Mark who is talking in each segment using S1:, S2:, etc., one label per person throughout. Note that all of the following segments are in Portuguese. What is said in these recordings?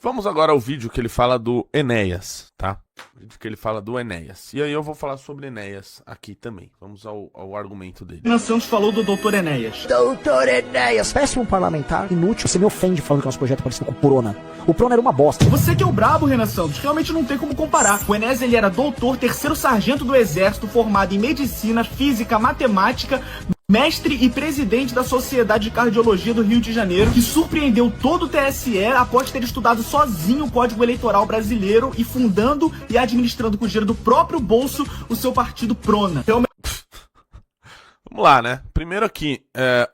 S1: Vamos agora ao vídeo que ele fala do Enéas, tá? O vídeo que ele fala do Enéas. E aí eu vou falar sobre Enéas aqui também. Vamos ao argumento dele.
S2: Renan Santos falou do Dr. Enéas.
S3: Doutor Enéas, péssimo parlamentar, inútil. Você me ofende falando que nosso projeto é parecido com o Prona. O Prona era uma bosta.
S2: Você que é o brabo, Renan Santos, realmente não tem como comparar. O Enéas, ele era doutor, terceiro sargento do Exército, formado em medicina, física, matemática, mestre e presidente da Sociedade de Cardiologia do Rio de Janeiro, que surpreendeu todo o TSE após ter estudado sozinho o Código Eleitoral brasileiro e fundando e administrando com o dinheiro do próprio bolso o seu partido Prona.
S1: Vamos lá, né? Primeiro aqui,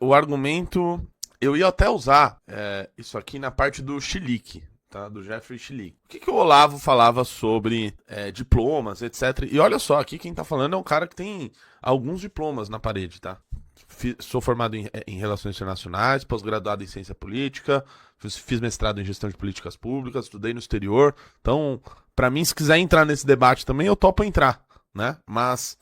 S1: o argumento... Eu ia até usar isso aqui na parte do Chilique, tá? Do Jeffrey Chilique. O que o Olavo falava sobre diplomas, etc. E olha só, aqui quem tá falando é um cara que tem alguns diplomas na parede, tá? Sou formado em Relações Internacionais, pós-graduado em Ciência Política, fiz mestrado em Gestão de Políticas Públicas, estudei no exterior. Então, pra mim, se quiser entrar nesse debate também, eu topo entrar, né? Mas,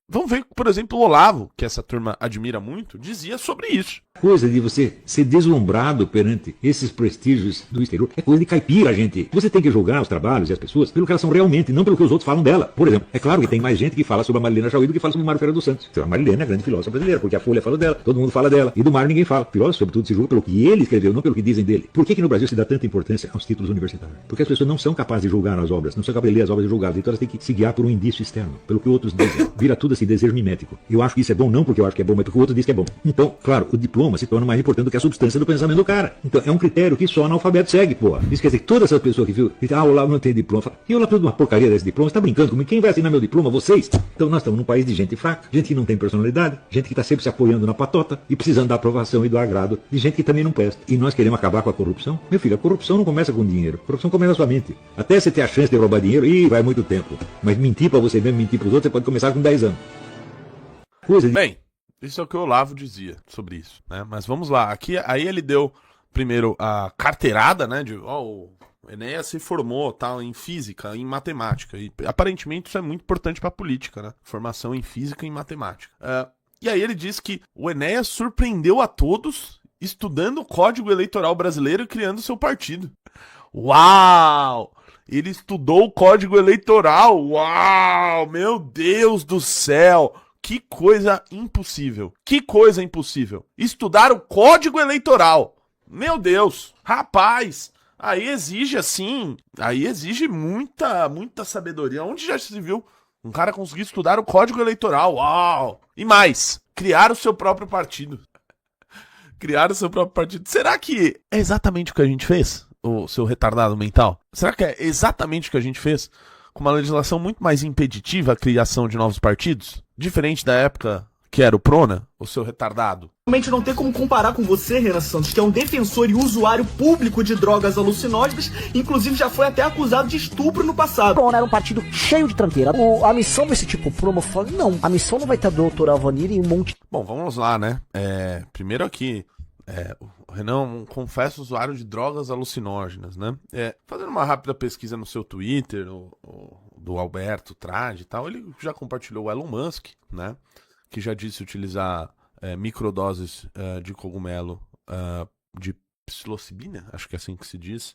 S1: vamos ver, por exemplo, o Olavo, que essa turma admira muito, dizia sobre isso.
S4: Coisa de você ser deslumbrado perante esses prestígios do exterior é coisa de caipira, gente. Você tem que julgar os trabalhos e as pessoas pelo que elas são realmente, não pelo que os outros falam dela. Por exemplo, é claro que tem mais gente que fala sobre a Marilena Chauí do que fala sobre o Mário Ferreira dos Santos. A Marilena é a grande filósofa brasileira, porque a Folha fala dela, todo mundo fala dela. E do Mário ninguém fala. Filósofo, sobretudo, se julga pelo que ele escreveu, não pelo que dizem dele. Por que no Brasil se dá tanta importância aos títulos universitários? Porque as pessoas não são capazes de julgar as obras, não são capazes de ler as obras e julgar. Então elas têm que se guiar por um indício externo, pelo que outros dizem. Vira tudo assim, desejo mimético. Eu acho que isso é bom, não porque eu acho que é bom, mas porque o outro diz que é bom. Então, claro, o diploma se torna mais importante do que a substância do pensamento do cara. Então, é um critério que só analfabeto segue, pô. Isso quer dizer que toda essa pessoa que viu, o Olavo não tem diploma, fala, e o Olavo uma porcaria desse diploma, você tá brincando comigo? Quem vai assinar meu diploma? Vocês? Então, nós estamos num país de gente fraca, gente que não tem personalidade, gente que está sempre se apoiando na patota e precisando da aprovação e do agrado de gente que também não presta. E nós queremos acabar com a corrupção? Meu filho, a corrupção não começa com dinheiro, a corrupção começa na sua mente. Até você ter a chance de roubar dinheiro, vai muito tempo. Mas mentir pra você mesmo, mentir pros outros, você pode começar com 10 anos.
S1: Bem, isso é o que o Olavo dizia sobre isso, né? Mas vamos lá, aqui, aí ele deu primeiro a carteirada, né, de o Enéas se formou tal, em física, em matemática, e aparentemente isso é muito importante pra política, né? Formação em física e em matemática. E aí ele diz que o Enéas surpreendeu a todos estudando o Código Eleitoral Brasileiro e criando seu partido. Uau! Ele estudou o Código Eleitoral! Uau! Meu Deus do céu! Que coisa impossível. Que coisa impossível. Estudar o Código Eleitoral. Meu Deus. Rapaz, aí exige assim, aí exige muita sabedoria. Onde já se viu um cara conseguir estudar o Código Eleitoral? Uau. E mais, criar o seu próprio partido. Criar o seu próprio partido. Será que é exatamente o que a gente fez? O seu retardado mental? Será que é exatamente o que a gente fez? Com uma legislação muito mais impeditiva a criação de novos partidos? Diferente da época que era o Prona, o seu retardado.
S2: Realmente não tem como comparar com você, Renan Santos, que é um defensor e usuário público de drogas alucinógenas, inclusive já foi até acusado de estupro no passado.
S3: O Prona era um partido cheio de tranqueira. A missão desse tipo promo, não, a missão não vai ter a doutora Alvanir e um monte...
S1: Bom, vamos lá, né? Primeiro aqui, o Renan, um confesso usuário de drogas alucinógenas, né? Fazendo uma rápida pesquisa no seu Twitter, do Alberto Trade e tal, ele já compartilhou o Elon Musk, né? Que já disse utilizar microdoses de cogumelo de psilocibina, acho que é assim que se diz,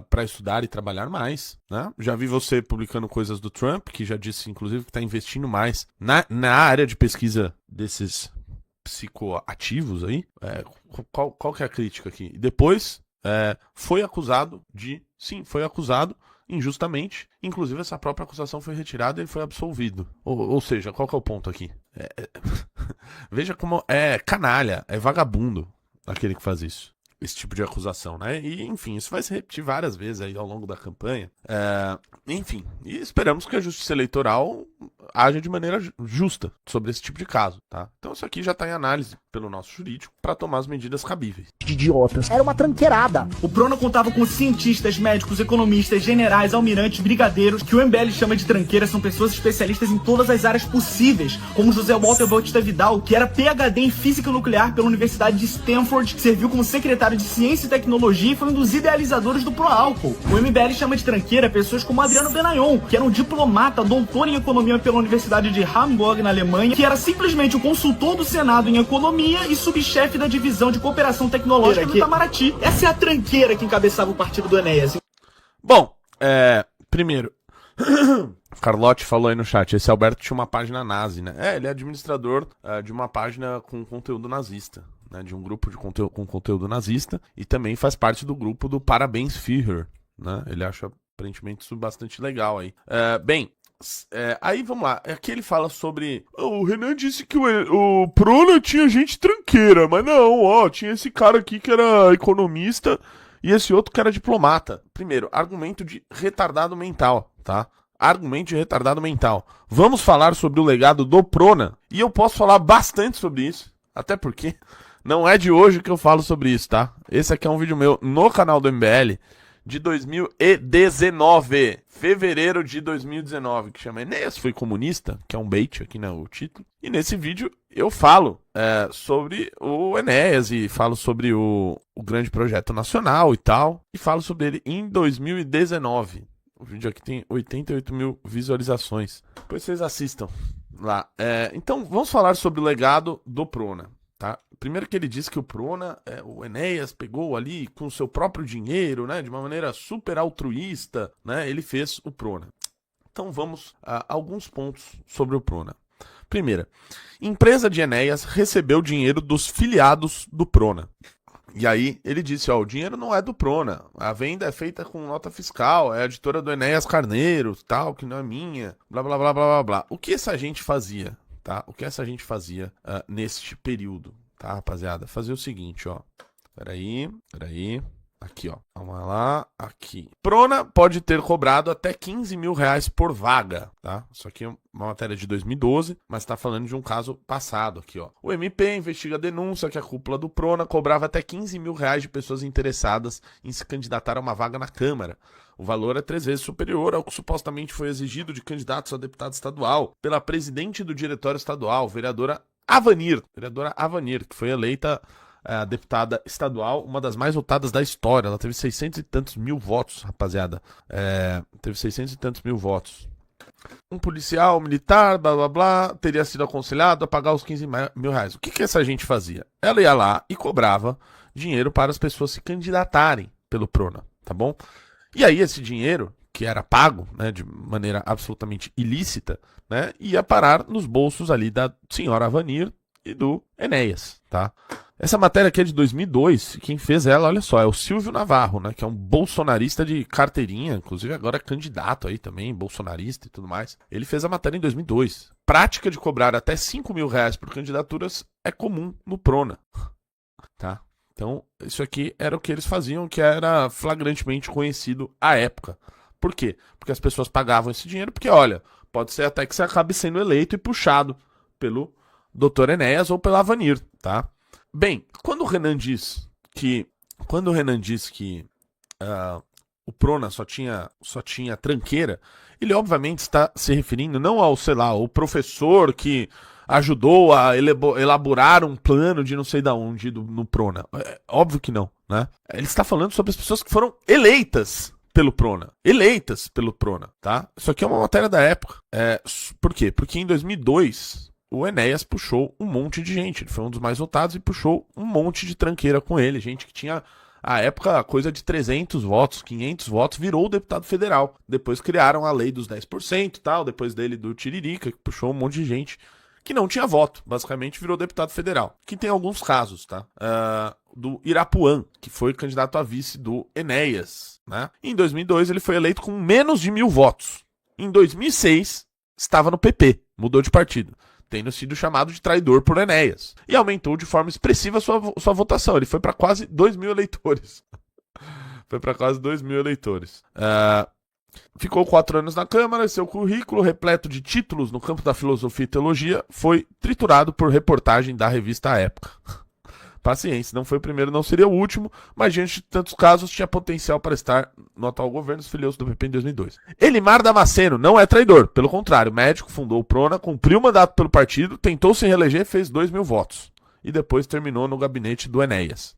S1: para estudar e trabalhar mais, né? Já vi você publicando coisas do Trump, que já disse, inclusive, que está investindo mais na área de pesquisa desses psicoativos aí. Qual que é a crítica aqui? E depois foi acusado injustamente, inclusive essa própria acusação foi retirada e ele foi absolvido. Ou seja, qual que é o ponto aqui? Veja como é canalha, é vagabundo aquele que faz isso. Esse tipo de acusação, né? E, enfim, isso vai se repetir várias vezes aí ao longo da campanha. Enfim, e esperamos que a Justiça Eleitoral haja de maneira justa sobre esse tipo de caso, tá? Então isso aqui já está em análise pelo nosso jurídico para tomar as medidas cabíveis.
S3: De idiotas. Era uma tranqueirada.
S2: O Prona contava com cientistas, médicos, economistas, generais, almirantes, brigadeiros, que o MBL chama de tranqueira, são pessoas especialistas em todas as áreas possíveis, como José Walter Bautista Vidal, que era PhD em Física Nuclear pela Universidade de Stanford, serviu como secretário de Ciência e Tecnologia e foi um dos idealizadores do Proálcool. O MBL chama de tranqueira pessoas como Adriano Benayon, que era um diplomata, doutor em economia pela Universidade de Hamburg, na Alemanha, que era simplesmente o consultor do Senado em economia e subchefe da divisão de cooperação tecnológica do Itamaraty. Essa é a tranqueira que encabeçava o partido do Enéas.
S1: Bom, primeiro, Carlotti falou aí no chat, esse Alberto tinha uma página nazi, né? Ele é administrador de uma página com conteúdo nazista, né? De um grupo com conteúdo nazista, e também faz parte do grupo do Parabéns Führer, né? Ele acha aparentemente isso bastante legal aí. Aí vamos lá, aqui ele fala sobre... o Renan disse que o Prona tinha gente tranqueira, mas não, tinha esse cara aqui que era economista e esse outro que era diplomata. Primeiro, argumento de retardado mental, tá? Argumento de retardado mental. Vamos falar sobre o legado do Prona, e eu posso falar bastante sobre isso, até porque não é de hoje que eu falo sobre isso, tá? Esse aqui é um vídeo meu no canal do MBL de 2019, fevereiro de 2019, que chama Enéas Foi Comunista, que é um bait aqui no título. E nesse vídeo eu falo sobre o Enéas e falo sobre o grande projeto nacional e tal, e falo sobre ele em 2019. O vídeo aqui tem 88 mil visualizações. Depois vocês assistam lá. Então vamos falar sobre o legado do Prona. Tá? Primeiro que ele disse que o Prona, o Enéas pegou ali com o seu próprio dinheiro, né, de uma maneira super altruísta, né, ele fez o Prona. Então vamos a alguns pontos sobre o Prona. Primeira, empresa de Enéas recebeu dinheiro dos filiados do Prona. E aí ele disse, o dinheiro não é do Prona, a venda é feita com nota fiscal, é a editora do Enéas Carneiro, tal, que não é minha, blá blá blá blá blá blá. O que essa gente fazia? Tá? O que essa gente fazia neste período, tá, rapaziada? Fazia o seguinte, Peraí. Aqui, Vamos lá, aqui. Prona pode ter cobrado até 15 mil reais por vaga, tá? Isso aqui é uma matéria de 2012, mas tá falando de um caso passado aqui, O MP investiga a denúncia que a cúpula do Prona cobrava até 15 mil reais de pessoas interessadas em se candidatar a uma vaga na Câmara. O valor é 3 vezes superior ao que supostamente foi exigido de candidatos a deputado estadual pela presidente do diretório estadual, vereadora Avanir, que foi eleita deputada estadual, uma das mais votadas da história. Ela teve 600 e tantos mil votos, rapaziada. Teve 600 e tantos mil votos. Um policial, militar, blá blá blá, teria sido aconselhado a pagar os 15 mil reais. O que essa gente fazia? Ela ia lá e cobrava dinheiro para as pessoas se candidatarem pelo Prona, tá bom? E aí esse dinheiro, que era pago, né, de maneira absolutamente ilícita, né, ia parar nos bolsos ali da senhora Avanir e do Enéas, tá? Essa matéria aqui é de 2002, quem fez ela, olha só, é o Silvio Navarro, né, que é um bolsonarista de carteirinha, inclusive agora é candidato aí também, bolsonarista e tudo mais. Ele fez a matéria em 2002. Prática de cobrar até 5 mil reais por candidaturas é comum no Prona, tá? Então, isso aqui era o que eles faziam, que era flagrantemente conhecido à época. Por quê? Porque as pessoas pagavam esse dinheiro, porque, olha, pode ser até que você acabe sendo eleito e puxado pelo Dr. Enéas ou pela Avanir, tá? Bem, quando o Renan diz que o Prona só tinha tranqueira, ele obviamente está se referindo não ao, sei lá, o professor que ajudou a elaborar um plano de não sei da onde no Prona. Óbvio que não, né? Ele está falando sobre as pessoas que foram eleitas pelo Prona, tá? Isso aqui é uma matéria da época. Por quê? Porque em 2002 o Enéas puxou um monte de gente, ele foi um dos mais votados e puxou um monte de tranqueira com ele, gente que tinha à época coisa de 300 votos, 500 votos, virou deputado federal. Depois criaram a lei dos 10% e tal, depois dele do Tiririca, que puxou um monte de gente que não tinha voto, basicamente virou deputado federal. Que tem alguns casos, tá? Do Irapuã, que foi candidato a vice do Enéas, né? Em 2002 ele foi eleito com menos de 1.000 votos. Em 2006 estava no PP, mudou de partido, tendo sido chamado de traidor por Enéas. E aumentou de forma expressiva sua votação. Ele foi para quase 2.000 eleitores. Ficou 4 anos na Câmara e seu currículo, repleto de títulos no campo da filosofia e teologia, foi triturado por reportagem da revista A Época. Paciência, não foi o primeiro, não seria o último, mas diante de tantos casos tinha potencial para estar no atual governo, filiou-se do PP em 2002. Elimar Damasceno não é traidor, pelo contrário, médico, fundou o Prona, cumpriu o mandato pelo partido, tentou se reeleger, fez 2.000 votos. E depois terminou no gabinete do Enéas.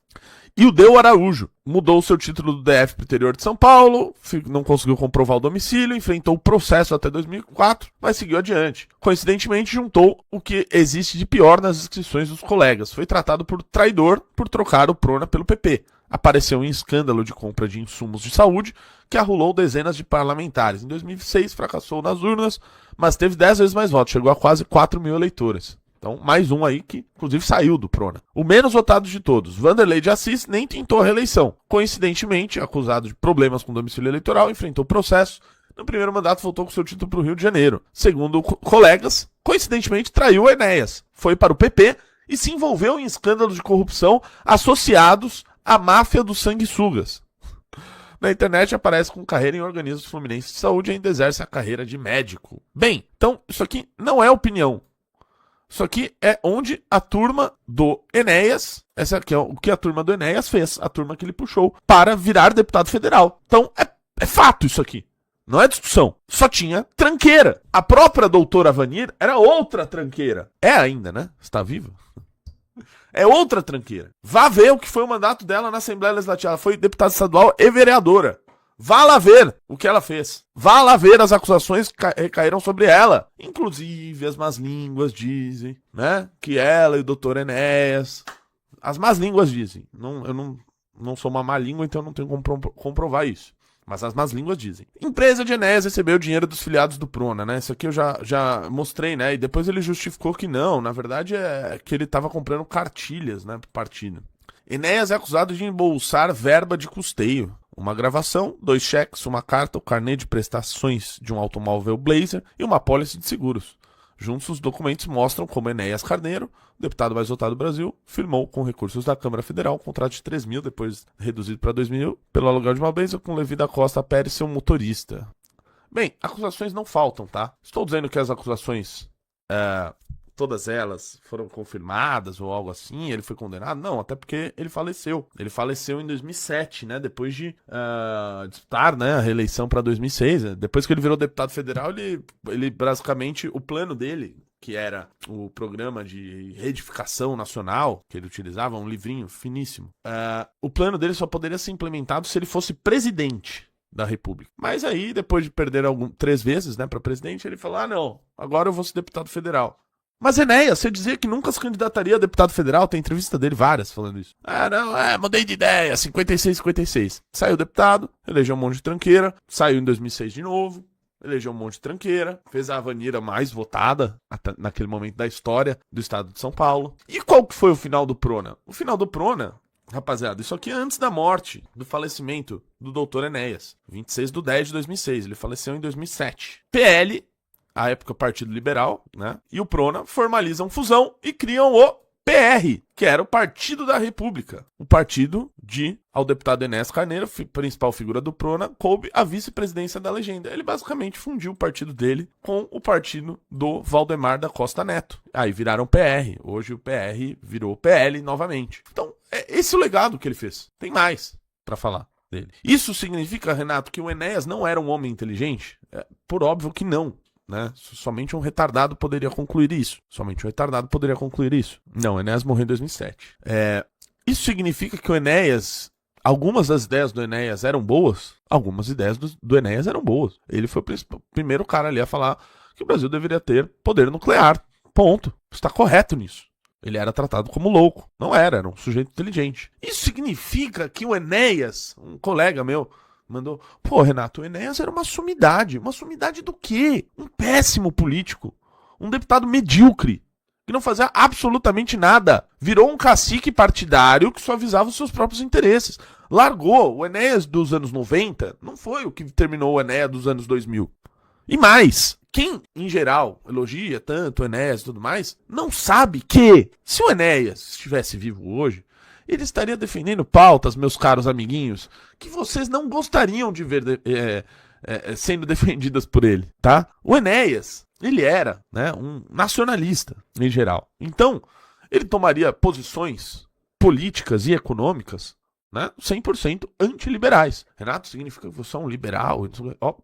S1: E o Deu Araújo mudou seu título do DF para o interior de São Paulo, não conseguiu comprovar o domicílio, enfrentou o processo até 2004, mas seguiu adiante. Coincidentemente, juntou o que existe de pior nas inscrições dos colegas. Foi tratado por traidor por trocar o Prona pelo PP. apareceu em escândalo de compra de insumos de saúde que arrolou dezenas de parlamentares. Em 2006 fracassou nas urnas, mas teve 10 vezes mais votos, chegou a quase 4 mil eleitores. Então, mais um aí que, inclusive, saiu do Prona. O menos votado de todos, Vanderlei de Assis, nem tentou a reeleição. Coincidentemente, acusado de problemas com domicílio eleitoral, enfrentou processo. No primeiro mandato, voltou com seu título para o Rio de Janeiro. Segundo colegas, coincidentemente, traiu o Enéas. Foi para o PP e se envolveu em escândalos de corrupção associados à máfia dos sanguessugas. Na internet aparece com carreira em organismos fluminenses de saúde e ainda exerce a carreira de médico. Bem, então isso aqui não é opinião. Isso aqui é onde a turma do Enéas, essa aqui é o que a turma do Enéas fez, a turma que ele puxou para virar deputado federal. Então é fato isso aqui. Não é discussão. Só tinha tranqueira. A própria doutora Vanir era outra tranqueira. É ainda, né? Está viva? É outra tranqueira. Vá ver o que foi o mandato dela na Assembleia Legislativa. Ela foi deputada estadual e vereadora. Vá lá ver o que ela fez. Vá lá ver as acusações que recaíram sobre ela. Inclusive, as más línguas dizem, né? Que ela e o doutor Enéas... As más línguas dizem. Eu não sou uma má língua, então eu não tenho como comprovar isso. Mas as más línguas dizem. Empresa de Enéas recebeu dinheiro dos filiados do Prona, né? Isso aqui eu já mostrei, né? E depois ele justificou que não. Na verdade é que ele estava comprando cartilhas, né? Pro partido. Enéas é acusado de embolsar verba de custeio. Uma gravação, 2 cheques, uma carta, o carnê de prestações de um automóvel Blazer e uma apólice de seguros. Juntos, os documentos mostram como Enéas Carneiro, deputado mais votado do Brasil, firmou com recursos da Câmara Federal um contrato de 3 mil, depois reduzido para 2 mil, pelo aluguel de uma Blazer com Levi da Costa Pérez, seu motorista. Bem, acusações não faltam, tá? Estou dizendo que as acusações, todas elas foram confirmadas ou algo assim, ele foi condenado? Não, até porque ele faleceu. Ele faleceu em 2007, né? Depois de disputar, né, a reeleição para 2006. Depois que ele virou deputado federal, ele basicamente, o plano dele, que era o programa de reedificação nacional, que ele utilizava, um livrinho finíssimo, o plano dele só poderia ser implementado se ele fosse presidente da República. Mas aí, depois de perder 3 vezes, né, para presidente, ele falou, não, agora eu vou ser deputado federal. Mas Enéas, você dizia que nunca se candidataria a deputado federal, tem entrevista dele várias falando isso. Mudei de ideia, 56. Saiu deputado, elegeu um monte de tranqueira, saiu em 2006 de novo, elegeu um monte de tranqueira, fez a Vanira mais votada naquele momento da história do estado de São Paulo. E qual que foi o final do Prona? O final do Prona, rapaziada, isso aqui é antes da morte, do falecimento do doutor Enéas, 26/10/2006, ele faleceu em 2007. PL, à época Partido Liberal, né, e o Prona formalizam fusão e criam o PR, que era o Partido da República. O partido ao deputado Enéas Carneiro, principal figura do Prona, coube a vice-presidência da legenda. Ele basicamente fundiu o partido dele com o partido do Valdemar da Costa Neto. Aí viraram PR. Hoje o PR virou PL novamente. Então, esse é o legado que ele fez. Tem mais pra falar dele. Isso significa, Renato, que o Enéas não era um homem inteligente? Por óbvio que não. Né? Somente um retardado poderia concluir isso. Não, o Enéas morreu em 2007. Isso significa que o Enéas, algumas das ideias do Enéas eram boas? Algumas ideias do Enéas eram boas. Ele foi o primeiro cara ali a falar que o Brasil deveria ter poder nuclear. Ponto. Está correto nisso. Ele era tratado como louco. Não era um sujeito inteligente. Isso significa que o Enéas, um colega meu, mandou, Renato, o Enéas era uma sumidade. Uma sumidade do quê? Um péssimo político. Um deputado medíocre. Que não fazia absolutamente nada. Virou um cacique partidário que só avisava os seus próprios interesses. Largou. O Enéas dos anos 90 não foi o que terminou o Enéas dos anos 2000. E mais, quem, em geral, elogia tanto o Enéas e tudo mais, não sabe que, se o Enéas estivesse vivo hoje, ele estaria defendendo pautas, meus caros amiguinhos, que vocês não gostariam de ver sendo defendidas por ele, tá? O Enéas, ele era, né, um nacionalista, em geral. Então, ele tomaria posições políticas e econômicas, né, 100% antiliberais. Renato, significa que você é um liberal?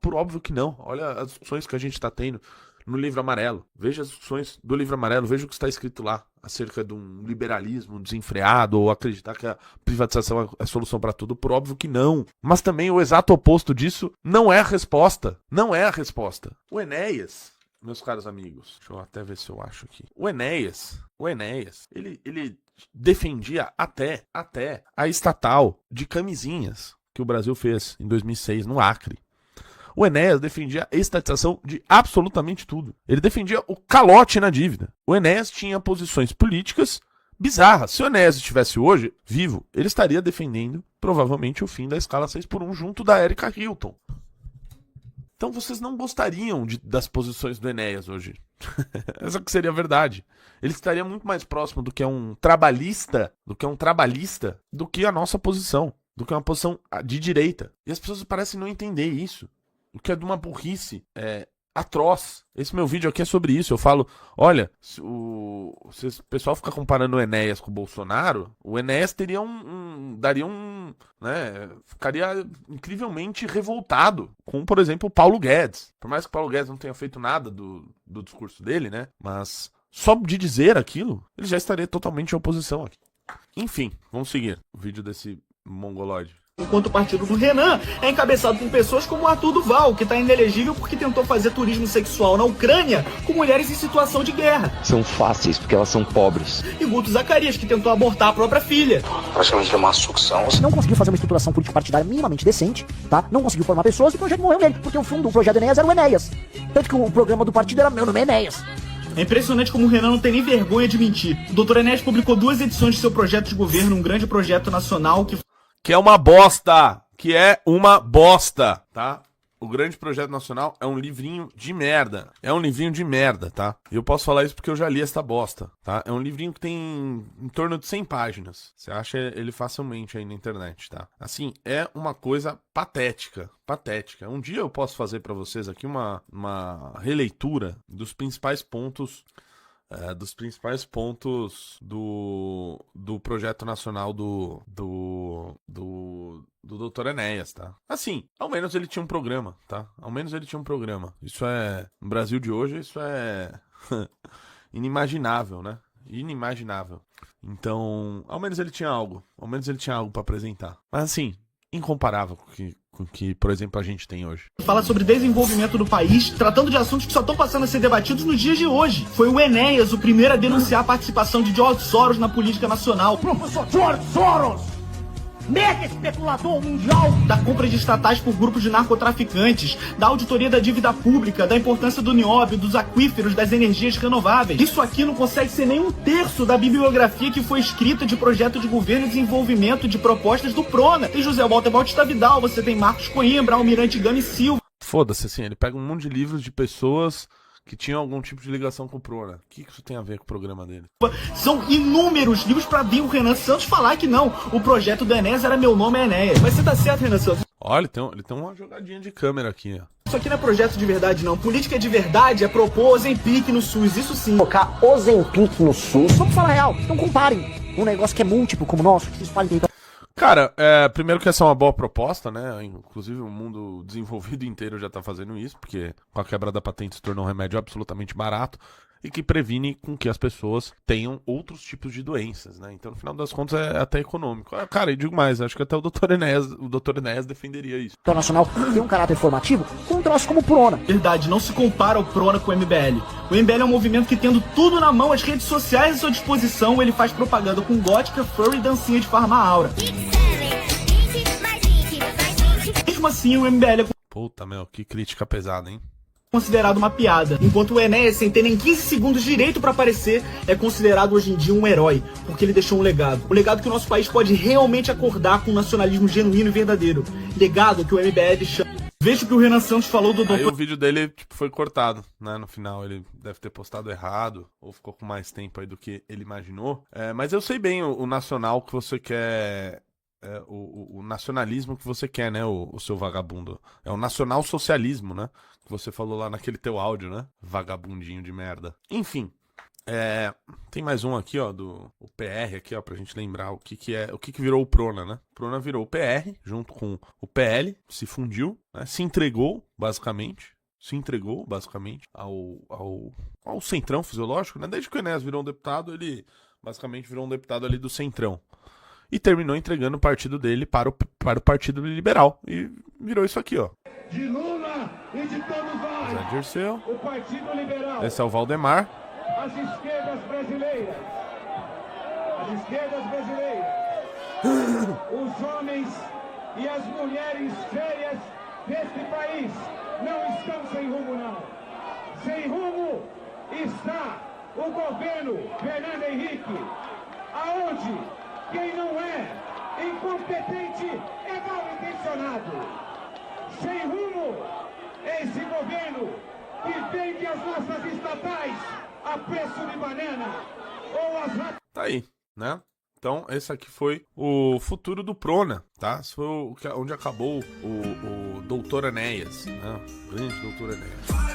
S1: Por óbvio que não. Olha as discussões que a gente está tendo no Livro Amarelo. Veja as discussões do Livro Amarelo, veja o que está escrito lá acerca de um liberalismo desenfreado ou acreditar que a privatização é a solução para tudo. Por óbvio que não. Mas também o exato oposto disso não é a resposta. Não é a resposta. O Enéas, meus caros amigos, deixa eu até ver se eu acho aqui. O Enéas, ele defendia até a estatal de camisinhas que o Brasil fez em 2006 no Acre. O Enéas defendia a estatização de absolutamente tudo. Ele defendia o calote na dívida. O Enéas tinha posições políticas bizarras. Se o Enéas estivesse hoje vivo, ele estaria defendendo provavelmente o fim da escala 6x1 junto da Erika Hilton. Então vocês não gostariam das posições do Enéas hoje. Essa que seria a verdade. Ele estaria muito mais próximo do que um trabalhista, do que a nossa posição, do que uma posição de direita. E as pessoas parecem não entender isso. O que é de uma burrice atroz. Esse meu vídeo aqui é sobre isso. Eu falo, olha, se o pessoal ficar comparando o Enéas com o Bolsonaro, o Enéas teria ficaria incrivelmente revoltado com, por exemplo, o Paulo Guedes. Por mais que o Paulo Guedes não tenha feito nada do discurso dele, né? Mas só de dizer aquilo, ele já estaria totalmente em oposição aqui. Enfim, vamos seguir o vídeo desse mongoloide.
S2: Enquanto o partido do Renan é encabeçado por pessoas como o Arthur Duval, que está inelegível porque tentou fazer turismo sexual na Ucrânia com mulheres em situação de guerra.
S5: São fáceis porque elas são pobres.
S2: E Guto Zacarias, que tentou abortar a própria filha.
S5: Praticamente é uma sucção.
S3: Não conseguiu fazer uma estruturação político-partidária minimamente decente, tá? Não conseguiu formar pessoas e o projeto morreu nele, porque o fundo do projeto Enéas era o Enéas. Tanto que o programa do partido era Meu Nome é Enéas.
S2: É impressionante como o Renan não tem nem vergonha de mentir. O Dr. Enéas publicou 2 edições de seu projeto de governo, um grande projeto nacional
S1: que é uma bosta, tá? O Grande Projeto Nacional é um livrinho de merda. Tá? E eu posso falar isso porque eu já li esta bosta, tá? É um livrinho que tem em torno de 100 páginas. Você acha ele facilmente aí na internet, tá? Assim, é uma coisa patética. Um dia eu posso fazer pra vocês aqui uma releitura dos principais pontos do projeto nacional do Dr. Enéas, tá? Assim, ao menos ele tinha um programa, tá? Isso é, no Brasil de hoje, isso é inimaginável, né? Inimaginável. Então, ao menos ele tinha algo pra apresentar. Mas assim, incomparável com o que, por exemplo, a gente tem hoje.
S2: Fala sobre desenvolvimento do país, tratando de assuntos que só estão passando a ser debatidos nos dias de hoje. Foi o Enéas o primeiro a denunciar a participação de George Soros na política nacional.
S3: Professor George Soros! Mega especulador mundial!
S2: Da compra de estatais por grupos de narcotraficantes, da auditoria da dívida pública, da importância do nióbio, dos aquíferos, das energias renováveis. Isso aqui não consegue ser nem 1/3 da bibliografia que foi escrita de projeto de governo e desenvolvimento de propostas do Prona. Tem José Walter Bautista Vidal, você tem Marcos Coimbra, Almirante Gama e Silva.
S1: Foda-se, assim, ele pega um monte de livros de pessoas que tinham algum tipo de ligação com o Prona. O que isso tem a ver com o programa dele?
S2: São inúmeros livros pra vir o Renan Santos falar que não. O projeto do Enéas era Meu Nome é Enéas. Mas você tá certo, Renan Santos.
S1: Olha, ele tem uma jogadinha de câmera aqui, ó.
S2: Isso aqui não é projeto de verdade, não. Política de verdade é propor Ozempic no SUS, isso sim.
S3: Colocar Ozempic no SUS. Vamos falar real, não comparem um negócio que é múltiplo como o nosso, que se espalha então.
S1: Cara, primeiro que essa é uma boa proposta, né? Inclusive o mundo desenvolvido inteiro já tá fazendo isso, porque com a quebra da patente se tornou um remédio absolutamente barato e que previne com que as pessoas tenham outros tipos de doenças, né? Então, no final das contas, é até econômico. Cara, e digo mais, acho que até o Dr. Enéas defenderia isso.
S3: O Nacional tem um caráter formativo com um troço como o Prona.
S2: Verdade, não se compara o Prona com o MBL. O MBL é um movimento que, tendo tudo na mão, as redes sociais à sua disposição, ele faz propaganda com gótica, furry e dancinha de Farma Aura. Mesmo assim, o MBL é
S1: Puta, meu, que crítica pesada, hein?
S2: considerado uma piada, enquanto o Enéas, sem ter nem 15 segundos de direito para aparecer, é considerado hoje em dia um herói, porque ele deixou um legado. Um legado que o nosso país pode realmente acordar com um nacionalismo genuíno e verdadeiro. Legado que o MBL chama... Veja o que o Renan Santos falou do
S1: Aí
S2: doutor...
S1: o vídeo dele, foi cortado, né? No final, ele deve ter postado errado, ou ficou com mais tempo aí do que ele imaginou. Mas eu sei bem o nacional que você quer... o nacionalismo que você quer, né, o seu vagabundo. É o nacional-socialismo, né? Que você falou lá naquele teu áudio, né? Vagabundinho de merda. Enfim, tem mais um aqui, ó, o PR aqui, ó, pra gente lembrar o que virou o Prona, né? O Prona virou o PR, junto com o PL, se fundiu, né? Se entregou, basicamente, ao centrão fisiológico, né? Desde que o Enéas virou um deputado, ele basicamente virou um deputado ali do centrão. E terminou entregando o partido dele para o Partido Liberal. E virou isso aqui, ó.
S6: De Lula minha e de todos nós.
S1: Zé Dirceu.
S6: O Partido Liberal.
S1: Esse é o Valdemar.
S6: As esquerdas brasileiras. As esquerdas brasileiras. Os homens e as mulheres férias deste país não estão sem rumo, não. Sem rumo está o governo Fernando Henrique, aonde quem não é incompetente é mal intencionado. Sem rumo, esse governo que vende as nossas estatais a preço de banana ou as...
S1: Tá aí, né? Então, esse aqui foi o futuro do Prona, tá? Esse foi onde acabou o Doutor Enéas, né? O grande Doutor Enéas.